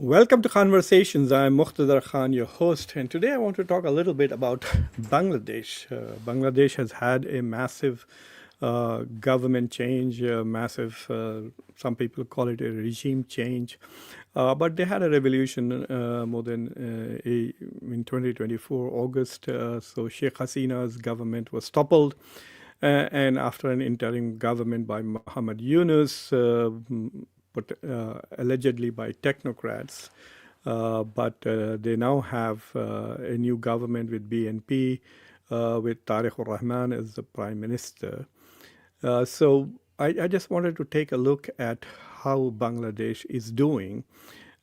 Welcome to Khanversations. I'm Muqtadar Khan, your host, and today I want to talk a little bit about Bangladesh. Bangladesh has had a massive government change, massive, some people call it a regime change, but they had a revolution more than in 2024 August. So Sheikh Hasina's government was toppled, and after an interim government by Muhammad Yunus, but allegedly by technocrats. But they now have a new government with BNP, with Tariq Rahman as the prime minister. So I just wanted to take a look at how Bangladesh is doing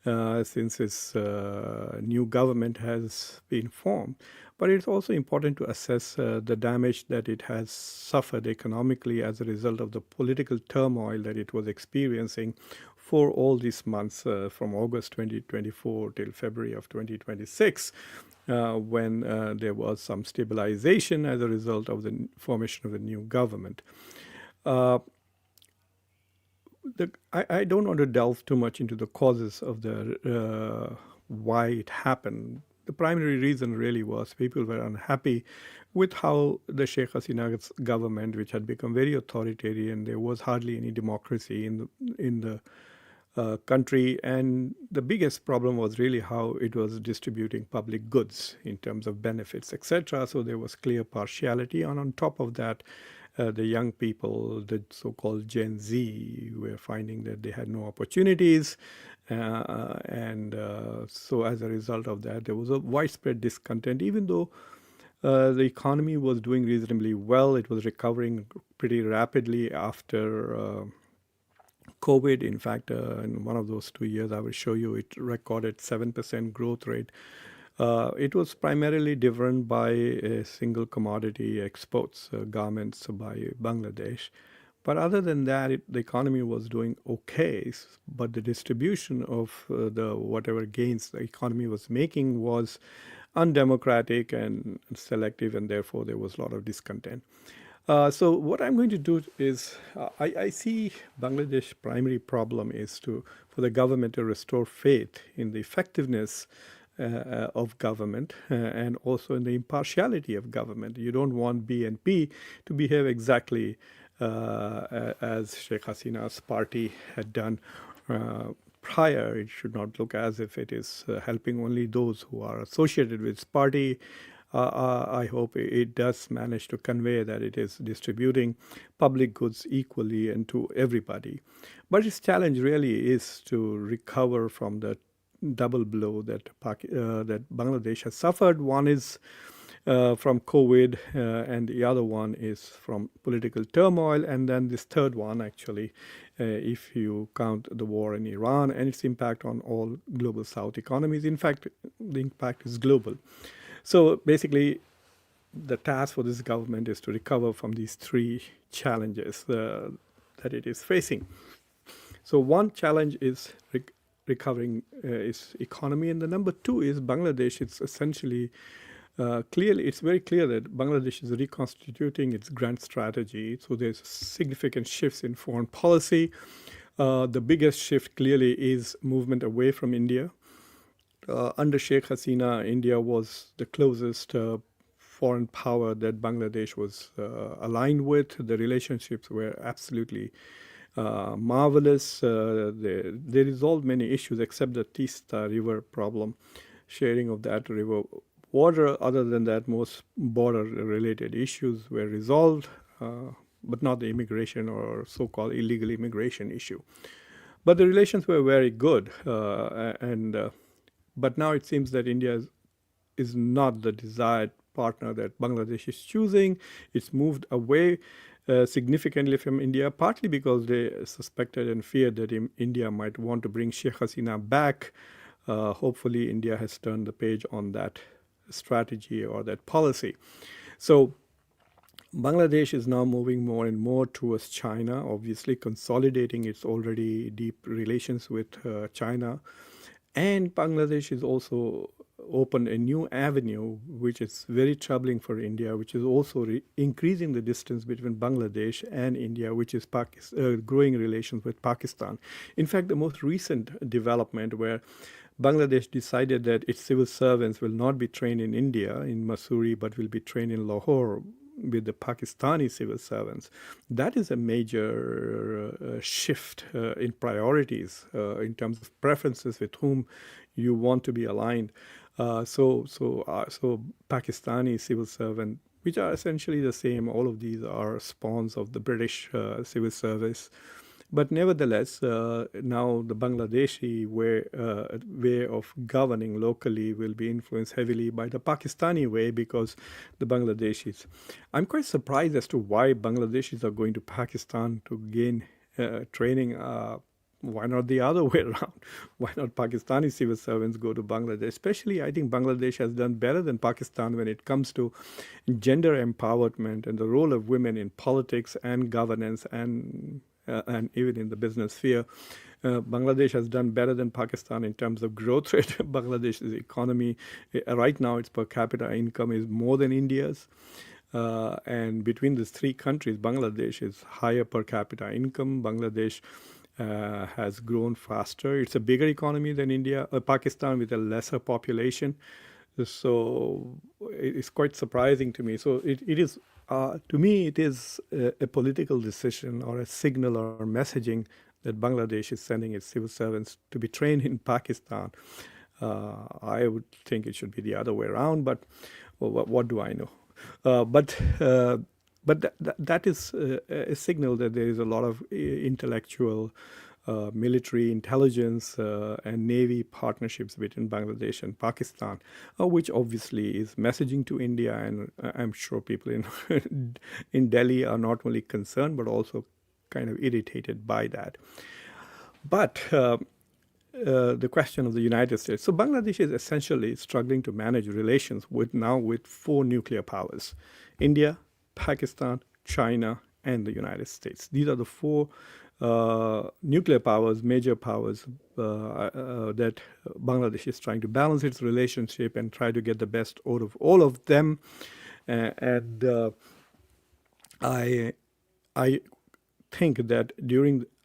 since its new government has been formed. But it's also important to assess the damage that it has suffered economically as a result of the political turmoil that it was experiencing for all these months from August 2024 till February of 2026, when there was some stabilization as a result of the formation of the new government. Uh, I don't want to delve too much into the causes of the why it happened. The primary reason really was people were unhappy with how the Sheikh Hasina's government, which had become very authoritarian, there was hardly any democracy in the country, and the biggest problem was really how it was distributing public goods in terms of benefits, etc. So there was clear partiality, and on top of that, the young people, the so-called Gen Z, were finding that they had no opportunities, and so as a result of that, there was a widespread discontent. Even though the economy was doing reasonably well, it was recovering pretty rapidly after COVID. In fact, in one of those 2 years, I will show you, it recorded 7% growth rate. It was primarily driven by single commodity exports, garments by Bangladesh. But other than that, the economy was doing okay. But the distribution of the whatever gains the economy was making was undemocratic and selective, and therefore there was a lot of discontent. So what I'm going to do is, I see Bangladesh's primary problem is for the government to restore faith in the effectiveness of government, and also in the impartiality of government. You don't want BNP to behave exactly as Sheikh Hasina's party had done prior. It should not look as if it is helping only those who are associated with its party. I hope it does manage to convey that it is distributing public goods equally and to everybody. But its challenge really is to recover from the double blow that Bangladesh has suffered. One is from COVID, and the other one is from political turmoil, and then this third one, actually, if you count the war in Iran and its impact on all global South economies. In fact, the impact is global. So basically, the task for this government is to recover from these three challenges that it is facing. So one challenge is recovering its economy, and the number two is Bangladesh. It's essentially clearly, it's very clear that Bangladesh is reconstituting its grand strategy. So there's significant shifts in foreign policy. The biggest shift clearly is movement away from India. Under Sheikh Hasina, India was the closest foreign power that Bangladesh was aligned with. The relationships were absolutely marvelous. They resolved many issues except the Tista River problem, sharing of that river water. Other than that, most border-related issues were resolved, but not the immigration or so-called illegal immigration issue. But the relations were very good, but now it seems that India is not the desired partner that Bangladesh is choosing. It's moved away significantly from India, partly because they suspected and feared that India might want to bring Sheikh Hasina back. Hopefully, India has turned the page on that strategy or that policy. So Bangladesh is now moving more and more towards China, obviously consolidating its already deep relations with China. And Bangladesh is also opened a new avenue, which is very troubling for India, which is also increasing the distance between Bangladesh and India, which is growing relations with Pakistan. In fact, the most recent development where Bangladesh decided that its civil servants will not be trained in India, in Missouri, but will be trained in Lahore with the Pakistani civil servants. That is a major shift in priorities in terms of preferences with whom you want to be aligned. So Pakistani civil servant, which are essentially the same, all of these are spawns of the British civil service. But nevertheless, now the Bangladeshi way of governing locally will be influenced heavily by the Pakistani way because the Bangladeshis. I'm quite surprised as to why Bangladeshis are going to Pakistan to gain training. Why not the other way around? Why not Pakistani civil servants go to Bangladesh? Especially, I think Bangladesh has done better than Pakistan when it comes to gender empowerment and the role of women in politics and governance and even in the business sphere. Bangladesh has done better than Pakistan in terms of growth rate. Bangladesh's economy, right now, its per capita income is more than India's. And between these three countries, Bangladesh is higher per capita income. Bangladesh has grown faster. It's a bigger economy than India, Pakistan with a lesser population. So it's quite surprising to me. So it is, to me, it is a political decision or a signal or messaging that Bangladesh is sending its civil servants to be trained in Pakistan. I would think it should be the other way around, but what do I know? But that is a signal that there is a lot of intellectual, military intelligence and navy partnerships between Bangladesh and Pakistan, which obviously is messaging to India, and I'm sure people in Delhi are not only concerned but also kind of irritated by that. But the question of the United States. So Bangladesh is essentially struggling to manage relations with four nuclear powers: India, Pakistan, China, and the United States. These are the four nuclear powers, major powers that Bangladesh is trying to balance its relationship and try to get the best out of all of them. And I think that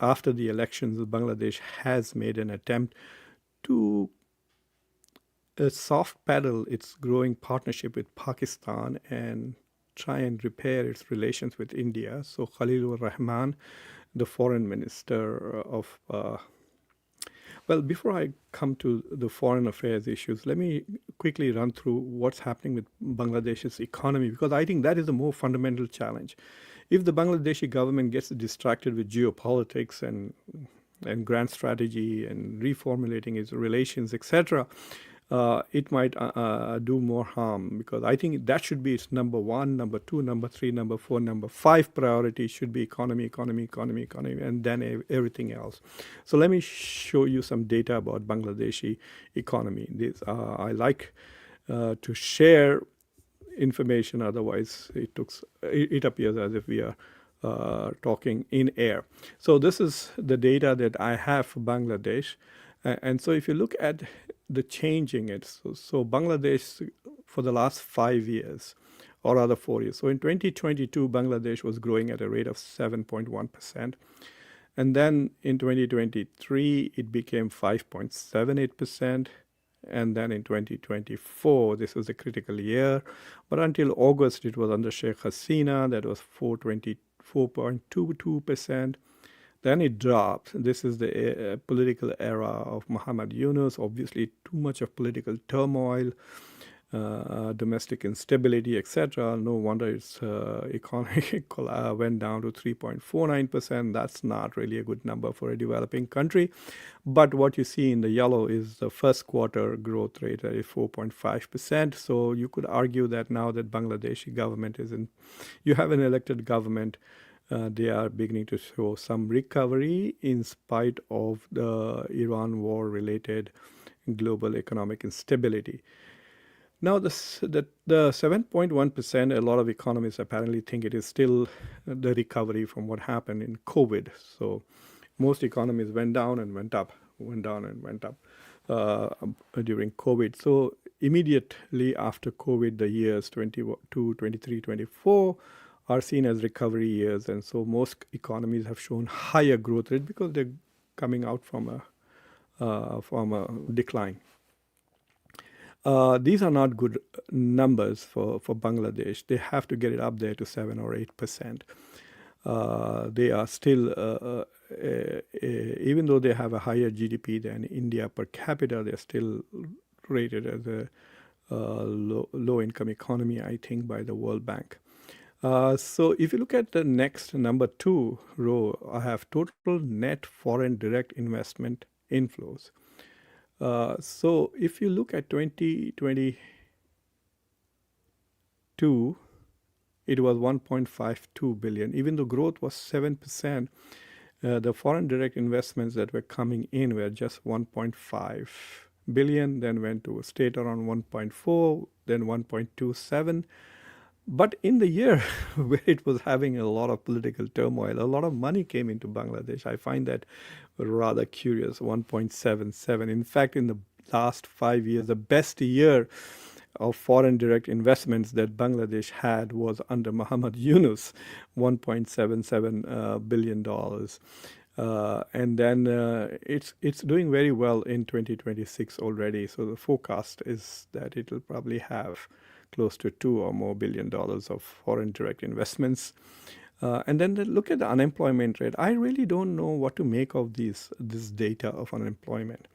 after the elections, Bangladesh has made an attempt to soft pedal its growing partnership with Pakistan and try and repair its relations with India. So Khalilur Rahman, the foreign minister of well, before I come to the foreign affairs issues, let me quickly run through what's happening with Bangladesh's economy, because I think that is the more fundamental challenge. If the Bangladeshi government gets distracted with geopolitics and grand strategy and reformulating its relations, etc., it might do more harm, because I think that should be its number one, number two, number three, number four, number five priority should be economy, and then everything else. So let me show you some data about Bangladeshi economy. I like to share information, otherwise it appears as if we are talking in air. So this is the data that I have for Bangladesh. And so if you look at the changing it, so Bangladesh for the last 5 years, or rather 4 years. So in 2022, Bangladesh was growing at a rate of 7.1%. And then in 2023, it became 5.78%. And then in 2024, this was a critical year. But until August, it was under Sheikh Hasina, that was 4.22%. Then it dropped. This is the political era of Muhammad Yunus. Obviously, too much of political turmoil, domestic instability, etc. No wonder its economy went down to 3.49%. That's not really a good number for a developing country. But what you see in the yellow is the first quarter growth rate at 4.5%. So you could argue that now that Bangladeshi government you have an elected government, they are beginning to show some recovery in spite of the Iran war-related global economic instability. Now, the 7.1%, a lot of economists apparently think it is still the recovery from what happened in COVID. So most economies went down and went up, went down and went up. uh, during COVID. So immediately after COVID, the years 22, 23, 24 are seen as recovery years, and so most economies have shown higher growth rate because they're coming out from a decline. These are not good numbers for Bangladesh. They have to get it up there to 7 or 8%. They are still, even though they have a higher GDP than India per capita, they're still rated as a low-income economy, I think, by the World Bank. So if you look at the next number 2 row, I have total net foreign direct investment inflows. So if you look at 2022, it was 1.52 billion. Even though growth was 7%, the foreign direct investments that were coming in were just 1.5 billion, then went to a state around 1.4, then 1.27. But in the year where it was having a lot of political turmoil, a lot of money came into Bangladesh. I find that rather curious, 1.77. In fact, in the last 5 years, the best year of foreign direct investments that Bangladesh had was under Muhammad Yunus, $1.77 billion. And then it's doing very well in 2026 already. So the forecast is that it will probably have close to $2 or more billion of foreign direct investments. And then look at the unemployment rate. I really don't know what to make of this data of unemployment.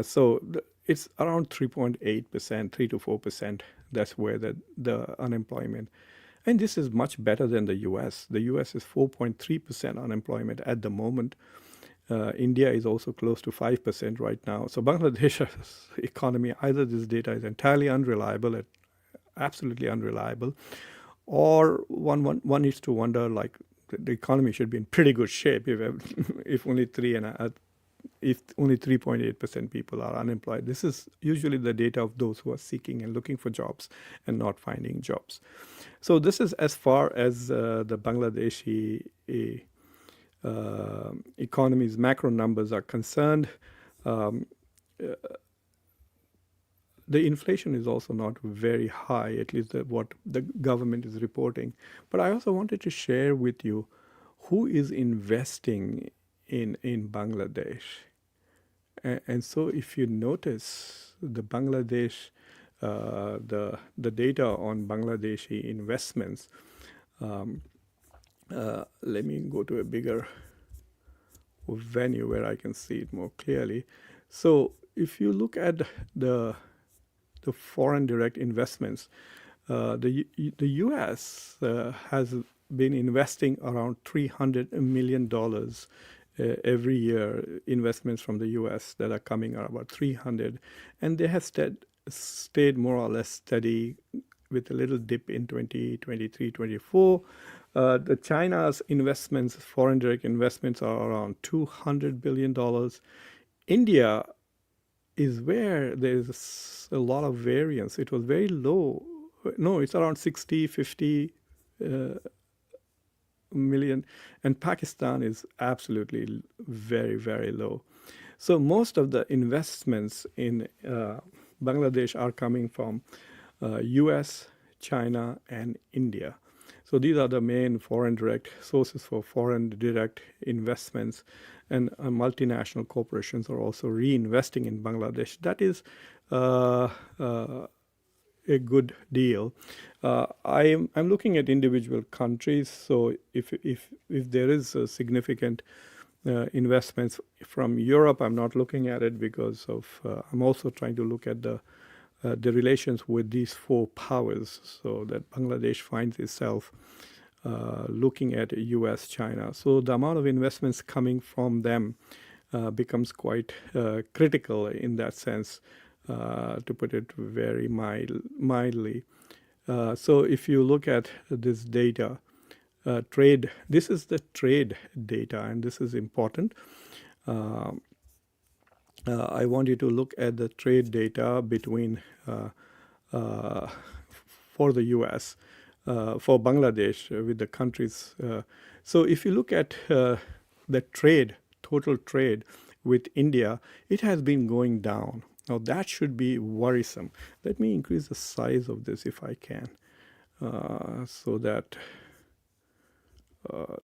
So it's around 3.8%, 3 to 4%. That's where the unemployment. And this is much better than the US. The US is 4.3% unemployment at the moment. India is also close to 5% right now. So Bangladesh's economy, either this data is entirely unreliable, absolutely unreliable, or one needs to wonder, like, the economy should be in pretty good shape if only 3.8% people are unemployed. This is usually the data of those who are seeking and looking for jobs and not finding jobs. So this is as far as the Bangladeshi economy's macro numbers are concerned. The inflation is also not very high, at least what the government is reporting. But I also wanted to share with you who is investing in Bangladesh. And so if you notice the Bangladesh, the data on Bangladeshi investments, let me go to a bigger venue where I can see it more clearly. So if you look at the foreign direct investments, the U.S. Has been investing around $300 million every year. Investments from the U.S. that are coming are about 300, and they have stayed more or less steady with a little dip in 2023, 24. The China's investments, foreign direct investments, are around $200 billion. India is where there's a lot of variance. It was very low. No, it's around 60, 50 million. And Pakistan is absolutely very, very low. So most of the investments in Bangladesh are coming from US, China, and India. So these are the main foreign direct sources for foreign direct investments, and multinational corporations are also reinvesting in Bangladesh. That is a good deal. I'm looking at individual countries. So if there is a significant investments from Europe, I'm not looking at it because of I'm also trying to look at the relations with these 4 powers, so that Bangladesh finds itself looking at US, China. So the amount of investments coming from them becomes quite critical in that sense, to put it very mildly. So if you look at this data, trade, this is the trade data, and this is important. I want you to look at the trade data between for the US, for Bangladesh with the countries. So if you look at the trade, total trade with India, it has been going down. Now that should be worrisome. Let me increase the size of this if I can, so that uh,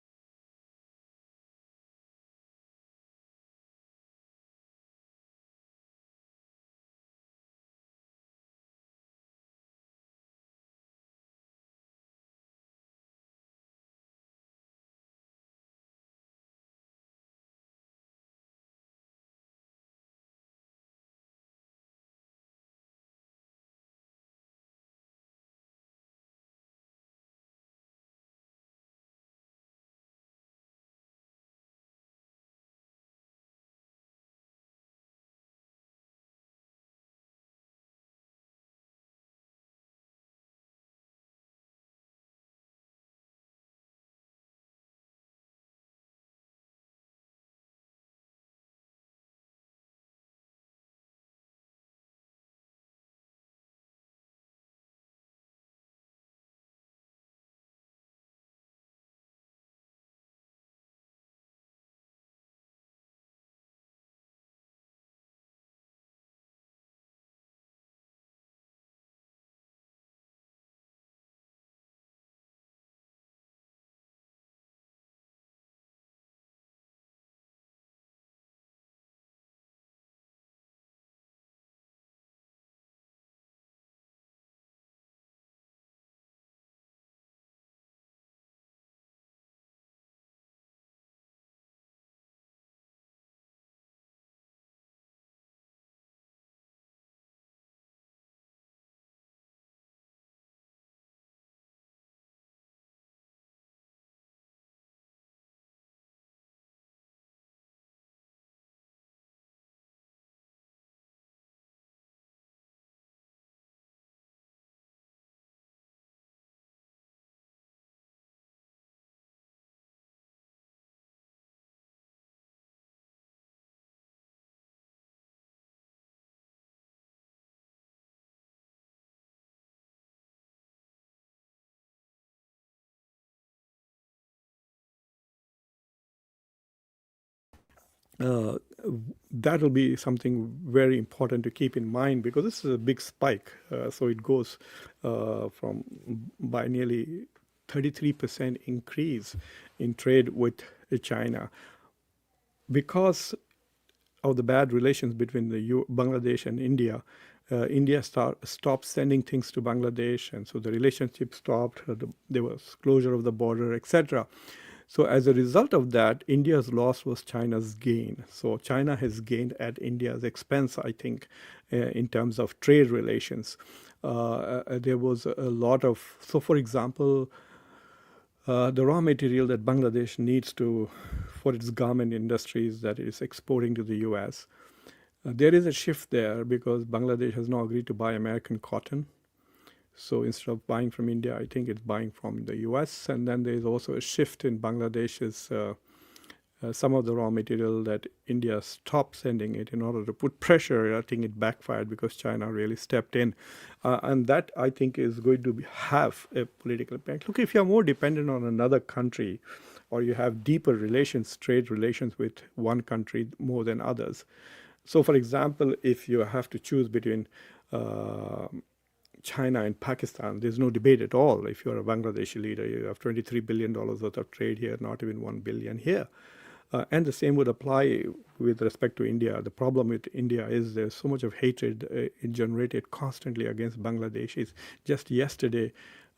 that will be something very important to keep in mind, because this is a big spike. So it goes from by nearly 33% increase in trade with China, because of the bad relations between Bangladesh and India. India stopped sending things to Bangladesh, and so the relationship stopped. There was closure of the border, etc. So as a result of that, India's loss was China's gain. So China has gained at India's expense, I think, in terms of trade relations. There was a lot of, so for example, the raw material that Bangladesh needs to for its garment industries that is exporting to the US. There is a shift there because Bangladesh has now agreed to buy American cotton. So instead of buying from India, I think it's buying from the US. And then there's also a shift in Bangladesh's some of the raw material that India stopped sending it in order to put pressure. I think it backfired because China really stepped in. And that, I think, is going to have a political impact. Look, if you're more dependent on another country, or you have deeper relations, trade relations with one country more than others. So, for example, if you have to choose between China and Pakistan, there's no debate at all. If you're a Bangladeshi leader, you have $23 billion worth of trade here, not even 1 billion here. And the same would apply with respect to India. The problem with India is there's so much of hatred generated constantly against Bangladeshis. Just yesterday,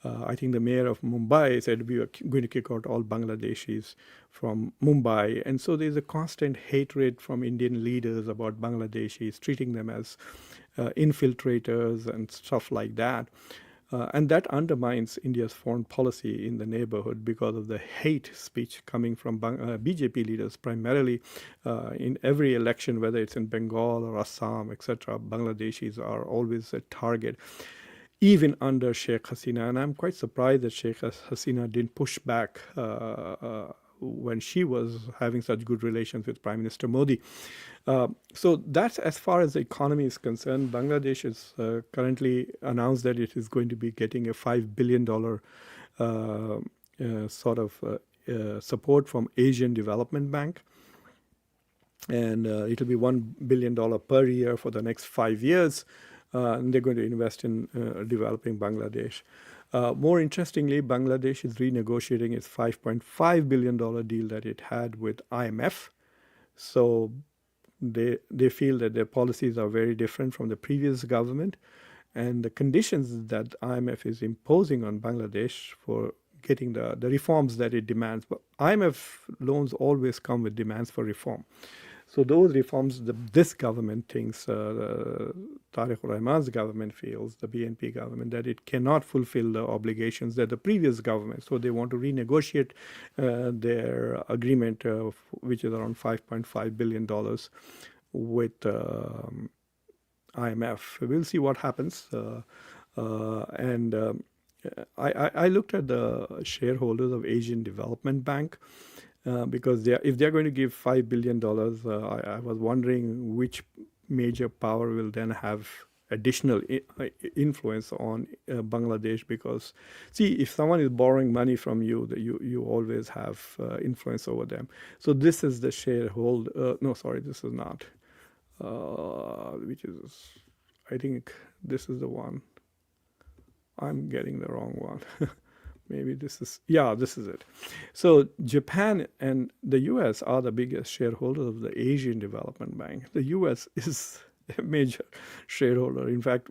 I think the mayor of Mumbai said we are going to kick out all Bangladeshis from Mumbai. And so there's a constant hatred from Indian leaders about Bangladeshis, treating them as infiltrators and stuff like that. And that undermines India's foreign policy in the neighborhood because of the hate speech coming from BJP leaders, primarily in every election, whether it's in Bengal or Assam, etc. Bangladeshis are always a target, even under Sheikh Hasina. And I'm quite surprised that Sheikh Hasina didn't push back when she was having such good relations with Prime Minister Modi. So that's as far as the economy is concerned. Bangladesh has currently announced that it is going to be getting a $5 billion sort of support from Asian Development Bank. and it'll be $1 billion per year for the next 5 years. And they're going to invest in developing Bangladesh. More interestingly, Bangladesh is renegotiating its $5.5 billion deal that it had with IMF. So they feel that their policies are very different from the previous government, and the conditions that IMF is imposing on Bangladesh for getting the reforms that it demands. But IMF loans always come with demands for reform. So those reforms, this government thinks, Tariq Rahman's government feels, the BNP government, that it cannot fulfill the obligations that the previous government. So they want to renegotiate their agreement, which is around $5.5 billion with IMF. We'll see what happens. And I looked at the shareholders of Asian Development Bank. Because if they're going to give $5 billion, I was wondering which major power will then have additional influence on Bangladesh. Because, see, if someone is borrowing money from you, you always have influence over them. So this is the shareholder. No, sorry, this is not. Which is, I think this is the one. I'm getting the wrong one. Maybe this is, yeah, this is it. So Japan and the US are the biggest shareholders of the Asian Development Bank. The US is a major shareholder. In fact,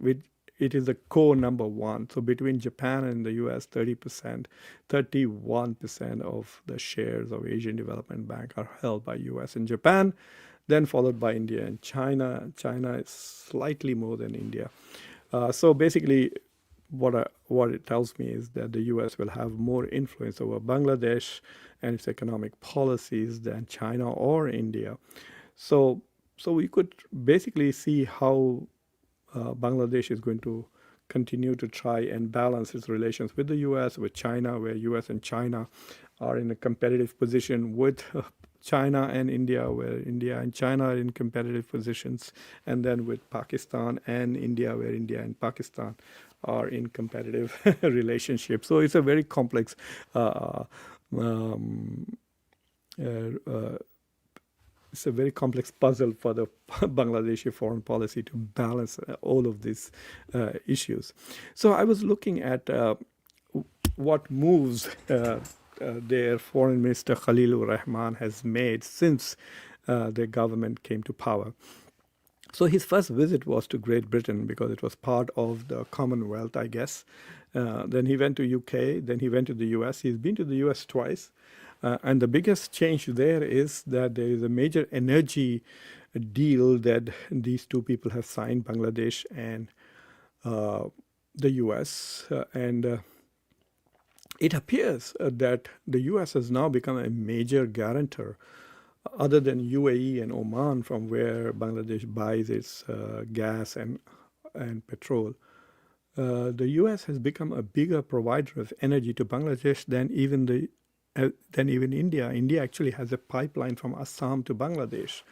it is the core number one. So between Japan and the US, 30%, 31% of the shares of Asian Development Bank are held by US and Japan, then followed by India and China. China is slightly more than India. So basically, what it tells me is that the US will have more influence over Bangladesh and its economic policies than China or India. So we could basically see how Bangladesh is going to continue to try and balance its relations with the US, with China, where US and China are in a competitive position with China and India, where India and China are in competitive positions, and then with Pakistan and India, where India and Pakistan are in competitive relationships. So it's a very complex it's a very complex puzzle for the Bangladeshi foreign policy to balance all of these issues. So I was looking at what moves their foreign minister Khalilur Rahman has made since their government came to power. So his first visit was to Great Britain because it was part of the Commonwealth, I guess. Then he went to UK, then he went to the US. He's been to the US twice. And the biggest change there is that there is a major energy deal that these two people have signed, Bangladesh and the US. And it appears that the US has now become a major guarantor, other than UAE and Oman, from where Bangladesh buys its gas and petrol. The US has become a bigger provider of energy to Bangladesh than even India. India actually has a pipeline from Assam to Bangladesh,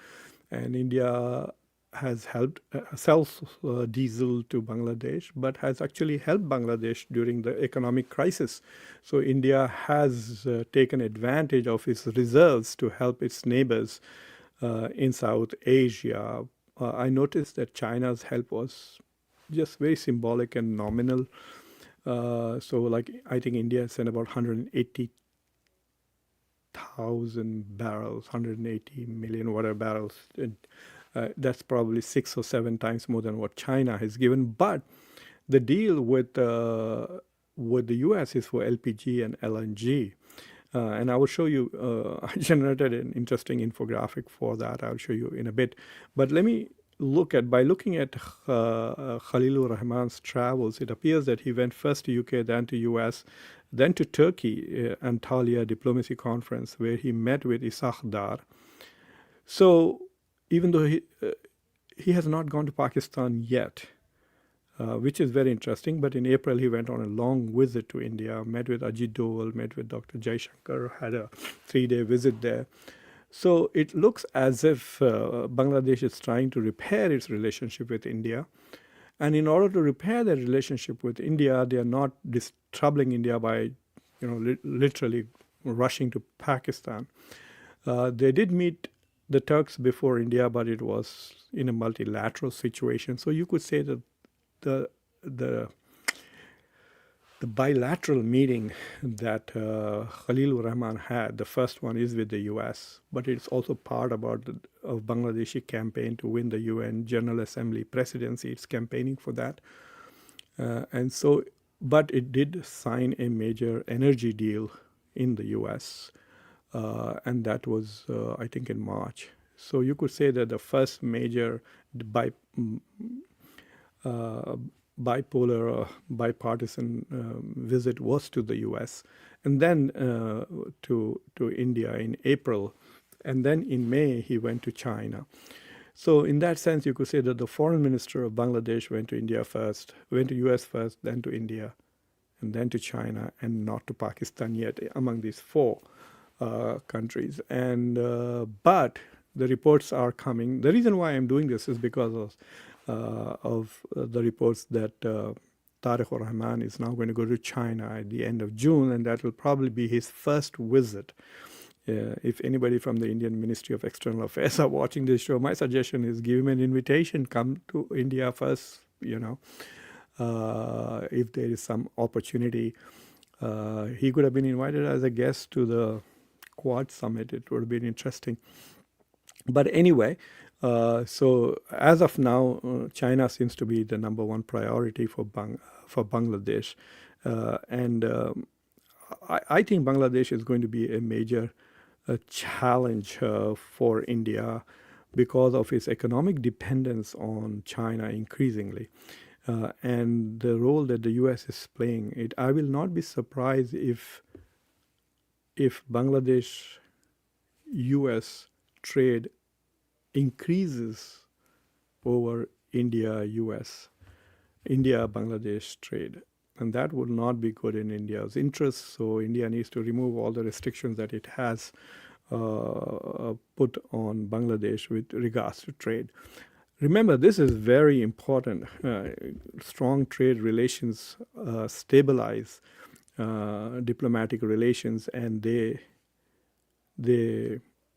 and India has helped sells diesel to Bangladesh, but has actually helped Bangladesh during the economic crisis. So India has taken advantage of its reserves to help its neighbors in South Asia. I noticed that China's help was just very symbolic and nominal. So like I think India sent about 180,000 barrels, 180 million whatever barrels. And, that's probably 6 or 7 times more than what China has given. But the deal with the US is for LPG and LNG. And I will show you, I generated an interesting infographic for that. I'll show you in a bit. But let me by looking at Khalilur Rahman's travels, it appears that he went first to UK, then to US, then to Turkey, Antalya Diplomacy Conference, where he met with Isaac Dar. So even though he has not gone to Pakistan yet, which is very interesting. But in April, he went on a long visit to India, met with Ajit Doval, met with Dr. Jaishankar, had a 3-day visit there. So it looks as if Bangladesh is trying to repair its relationship with India. And in order to repair their relationship with India, they are not troubling India by, literally rushing to Pakistan. They did meet the Turks before India, but it was in a multilateral situation. So you could say that the the the bilateral meeting that Khalilur Rahman had, the first one is with the U.S., but it's also part of Bangladeshi campaign to win the UN General Assembly presidency. It's campaigning for that. And so, but it did sign a major energy deal in the U.S., and that was, I think, in March. So you could say that the first major uh, bipolar, bipartisan visit was to the U.S., and then to India in April, and then in May he went to China. So in that sense, you could say that the foreign minister of Bangladesh went to India first, went to U.S. first, then to India, and then to China, and not to Pakistan yet among these four countries. And but the reports are coming. The reason why I'm doing this is because of the reports that Tariq Rahman is now going to go to China at the end of June, and that will probably be his first visit. If anybody from the Indian Ministry of External Affairs are watching this show, my suggestion is give him an invitation. Come to India first, if there is some opportunity. He could have been invited as a guest to the Quad Summit. It would have been interesting. But anyway, so as of now, China seems to be the number one priority for Bangladesh. And I think Bangladesh is going to be a major challenge for India because of its economic dependence on China increasingly. And the role that the U.S. is playing. I will not be surprised if Bangladesh-U.S. trade increases over India-U.S., India-Bangladesh trade. And that would not be good in India's interest. So India needs to remove all the restrictions that it has put on Bangladesh with regards to trade. Remember, this is very important. Strong trade relations stabilize diplomatic relations, and they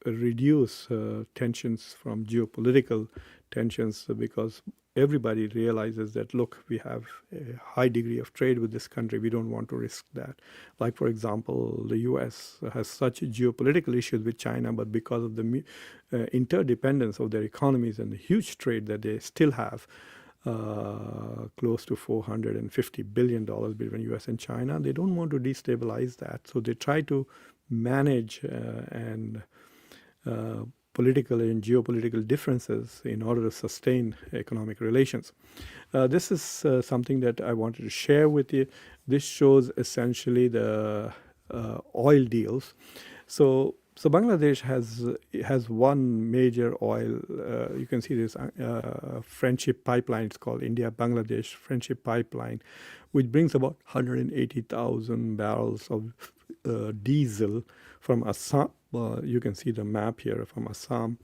reduce tensions from geopolitical tensions, because everybody realizes that, look, we have a high degree of trade with this country. We don't want to risk that. Like, for example, the U.S. has such geopolitical issues with China, but because of the interdependence of their economies and the huge trade that they still have, close to $450 billion between U.S. and China, they don't want to destabilize that. So they try to manage and political and geopolitical differences in order to sustain economic relations. This is something that I wanted to share with you. This shows essentially the oil deals. So Bangladesh has one major oil. You can see this friendship pipeline. It's called India-Bangladesh Friendship Pipeline, which brings about 180,000 barrels of diesel from Assam. You can see the map here from Assam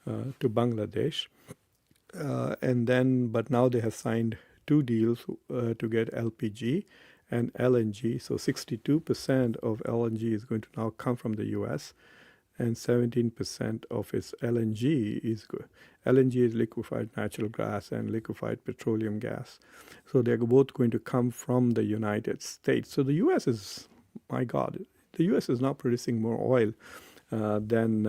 to Bangladesh. But now they have signed two deals to get LPG and LNG. So 62% of LNG is going to now come from the US, and 17% of its LNG is liquefied natural gas and liquefied petroleum gas. So they're both going to come from the United States. So the US is, my God, the US is now producing more oil than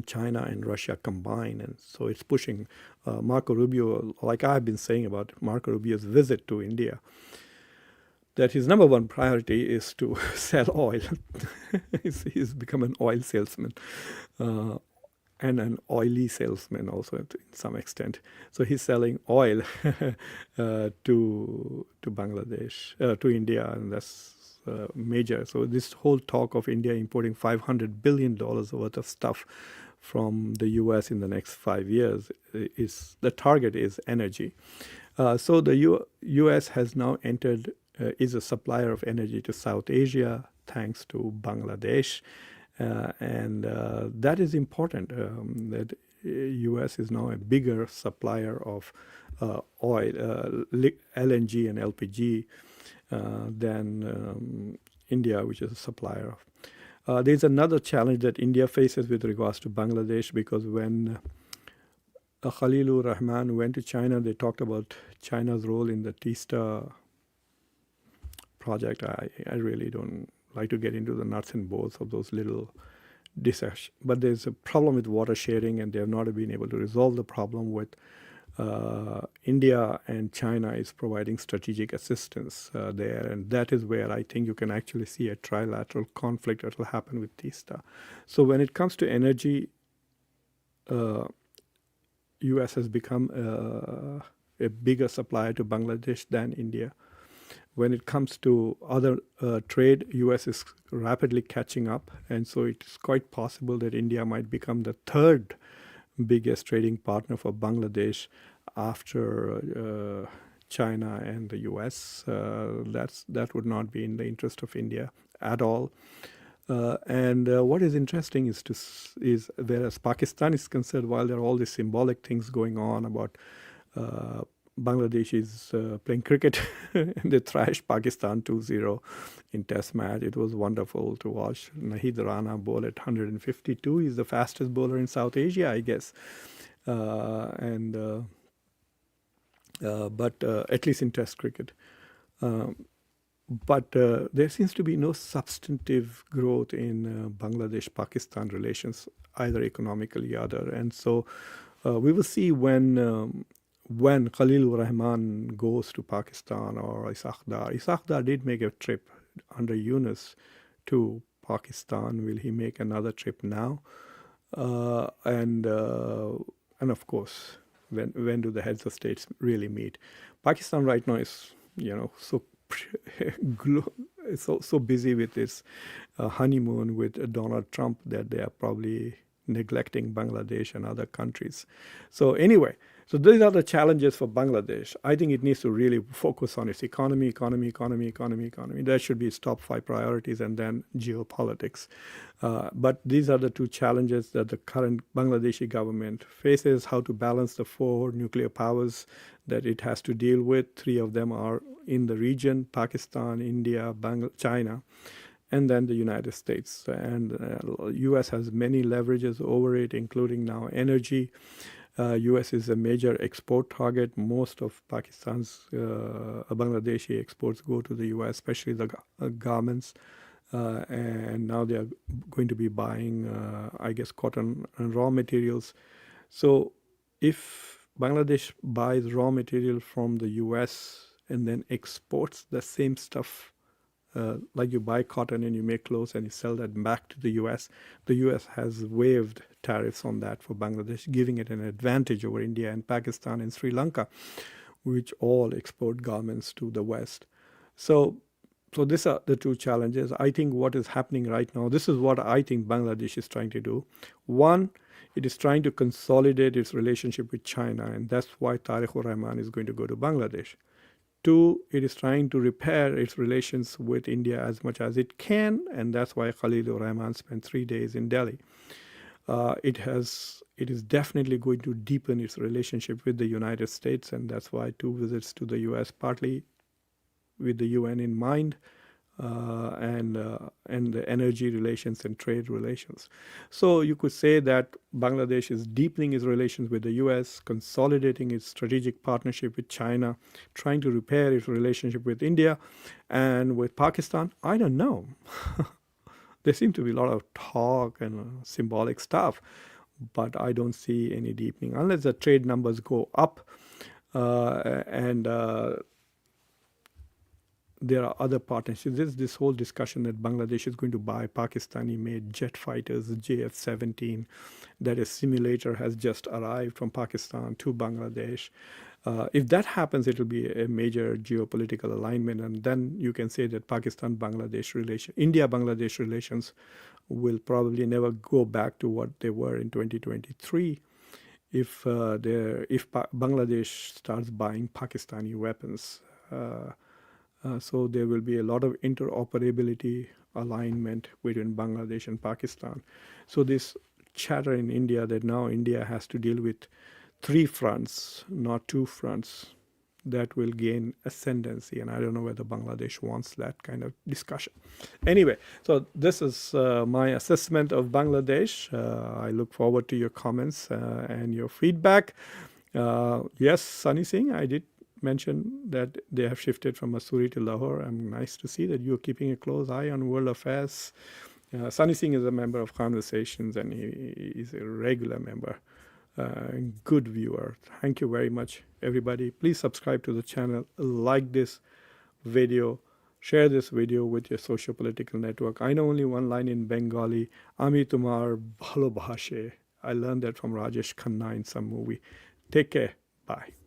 China and Russia combined. And so it's pushing Marco Rubio, like I've been saying about Marco Rubio's visit to India, that his number one priority is to sell oil. He's become an oil salesman and an oily salesman also in some extent. So he's selling oil to Bangladesh, to India, and that's major. So this whole talk of India importing $500 billion worth of stuff from the US in the next 5 years, is the target is energy. So the US has now entered, is a supplier of energy to South Asia thanks to Bangladesh. And that is important, that US is now a bigger supplier of oil, LNG and LPG than India, which is a supplier of. There's another challenge that India faces with regards to Bangladesh, because when Khalilur Rahman went to China, they talked about China's role in the Teesta project. I really don't like to get into the nuts and bolts of those little discussions. But there's a problem with water sharing, and they have not been able to resolve the problem with India, and China is providing strategic assistance there. And that is where I think you can actually see a trilateral conflict that will happen with Teesta. So when it comes to energy, US has become a bigger supplier to Bangladesh than India. When it comes to other trade, US is rapidly catching up, and so it's quite possible that India might become the third biggest trading partner for Bangladesh after China and the US. That would not be in the interest of India at all. And what is interesting is whereas Pakistan is concerned, while there are all these symbolic things going on about Bangladesh is playing cricket and they thrashed Pakistan 2-0 in Test match. It was wonderful to watch. Nahid Rana bowl at 152. He's the fastest bowler in South Asia, I guess. But at least in Test cricket. But there seems to be no substantive growth in Bangladesh-Pakistan relations, either economically or other. And so we will see when Khalilur Rahman goes to Pakistan, or Isaac Dar did make a trip under Yunus to Pakistan. Will he make another trip now? And of course, when do the heads of states really meet? Pakistan right now is, so busy with this honeymoon with Donald Trump that they are probably neglecting Bangladesh and other countries. So anyway, so these are the challenges for Bangladesh. I think it needs to really focus on its economy. That should be its top 5 priorities, and then geopolitics. But these are the 2 challenges that the current Bangladeshi government faces: how to balance the 4 nuclear powers that it has to deal with. 3 of them are in the region: Pakistan, India, China, and then the United States. And U.S. has many leverages over it, including now energy. U.S. is a major export target. Most of Pakistan's Bangladeshi exports go to the U.S., especially the garments. And now they are going to be buying, I guess, cotton and raw materials. So if Bangladesh buys raw material from the U.S. and then exports the same stuff, like you buy cotton and you make clothes and you sell that back to the U.S. The U.S. has waived tariffs on that for Bangladesh, giving it an advantage over India and Pakistan and Sri Lanka, which all export garments to the West. So these are the 2 challenges. I think what is happening right now, this is what I think Bangladesh is trying to do. One, it is trying to consolidate its relationship with China, and that's why Tariq Rahman is going to go to Bangladesh. 2, it is trying to repair its relations with India as much as it can, and that's why Khalilur Rahman spent 3 days in Delhi. It is definitely going to deepen its relationship with the United States, and that's why 2 visits to the U.S., partly with the UN in mind, and the energy relations and trade relations. So you could say that Bangladesh is deepening its relations with the US, consolidating its strategic partnership with China, trying to repair its relationship with India, and with Pakistan. I don't know. There seems to be a lot of talk and symbolic stuff, but I don't see any deepening unless the trade numbers go up, and there are other partnerships. There's this whole discussion that Bangladesh is going to buy Pakistani-made jet fighters, JF-17, that a simulator has just arrived from Pakistan to Bangladesh. If that happens, it will be a major geopolitical alignment, and then you can say that Pakistan-Bangladesh relations, India-Bangladesh relations will probably never go back to what they were in 2023 if Bangladesh starts buying Pakistani weapons. So there will be a lot of interoperability alignment between Bangladesh and Pakistan. So this chatter in India that now India has to deal with 3 fronts, not 2 fronts, that will gain ascendancy. And I don't know whether Bangladesh wants that kind of discussion. Anyway, so this is my assessment of Bangladesh. I look forward to your comments and your feedback. Yes, Sunny Singh, I did mention that they have shifted from Missouri to Lahore. I'm nice to see that you're keeping a close eye on world affairs. Sunny Singh is a member of Khanversations, and he is a regular member. Good viewer. Thank you very much, everybody. Please subscribe to the channel, like this video, share this video with your socio-political network. I know only one line in Bengali, Ami Tumar Bhalobashe. I learned that from Rajesh Khanna in some movie. Take care. Bye.